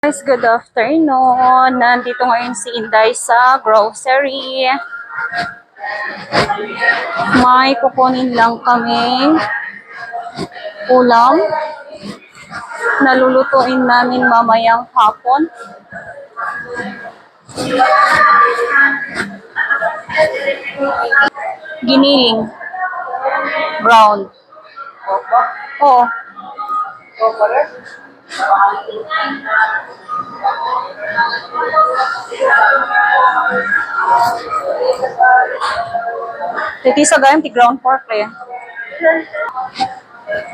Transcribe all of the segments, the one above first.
Guys, good afternoon. Nandito ngayon si Inday sa grocery. May kukunin lang kami ulam. Nalulutuin namin mamayang hapon. Giniling. Brown. Oo. Titi sa gayam, ti ground pork eh.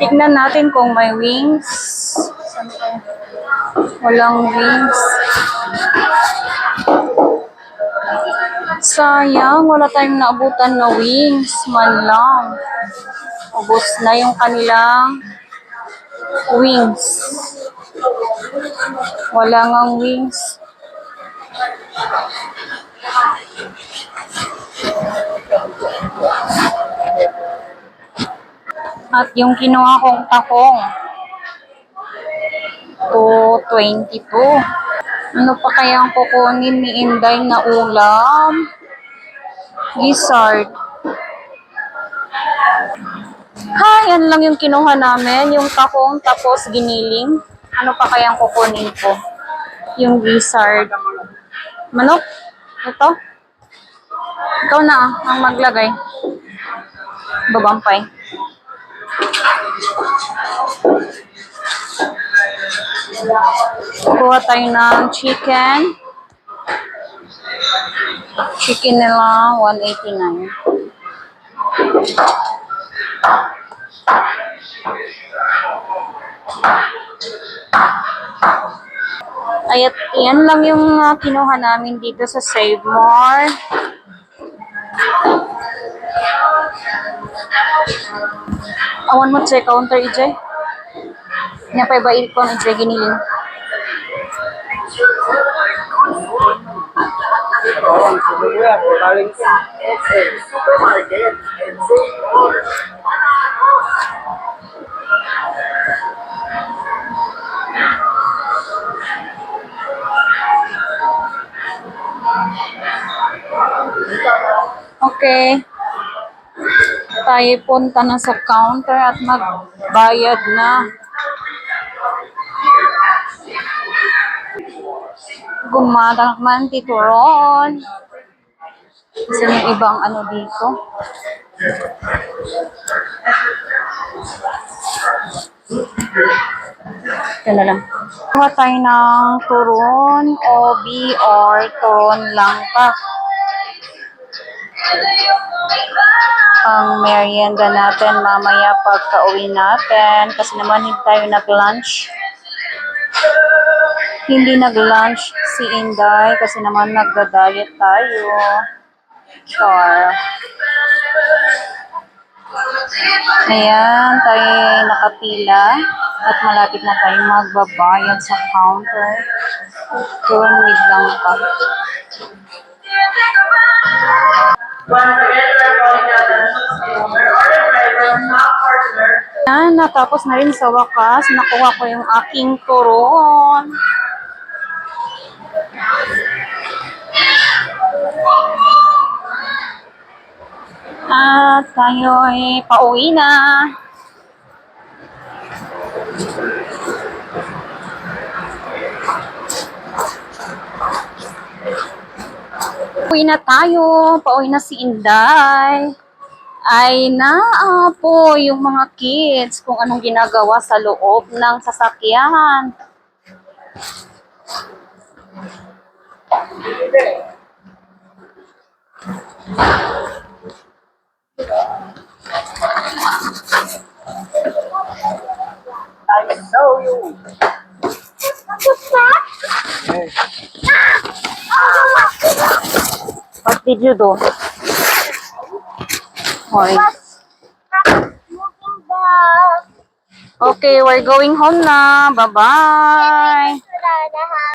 Tignan natin kung may wings. Walang wings. Sayang, wala tayong naabutan na wings. Man lang. Ubus na yung kanilang wings. Wala ngang wings. At yung kinuha kong takong, 222. Ano pa kaya ang kukunin ni Inday na ulam? Gizzard. Yan lang yung kinuha namin, yung takong tapos giniling. Ano pa kaya ang kukunin ko? Yung gizzard. Manok? Ito? Ikaw na ang maglagay. Babampay. Kuha tayo ng chicken. Chicken nila, 189. Ayat, yan lang yung kinuha namin dito sa Save More. Awan mo sa counter, EJ. Napay ba ko ng EJ giniling? Okay. Tayo punta na sa counter at magbayad na. Gumadak man tituron. Kasi yung ibang ano dito. Ito na lang. Kuha tayo ng turon, obi, or turon lang pa. Ang merienda natin mamaya pagka-uwi natin. Kasi naman hindi tayo nag-lunch. Hindi nag-lunch si Inday kasi naman nagda-diet tayo. Char. Ayan, tayo nakapila at malapit na tayo magbabayad sa counter. Turon mid lang pa. Ayan, natapos na rin sa wakas. Nakuha ko yung aking turon. At tayo ay pauwi na. Pauwi na tayo. Pauwi na si Inday. Ay naapo yung mga kids kung anong ginagawa sa loob ng sasakyan. I know you. What did you do? Sorry. Okay, we're going home na. Bye-bye.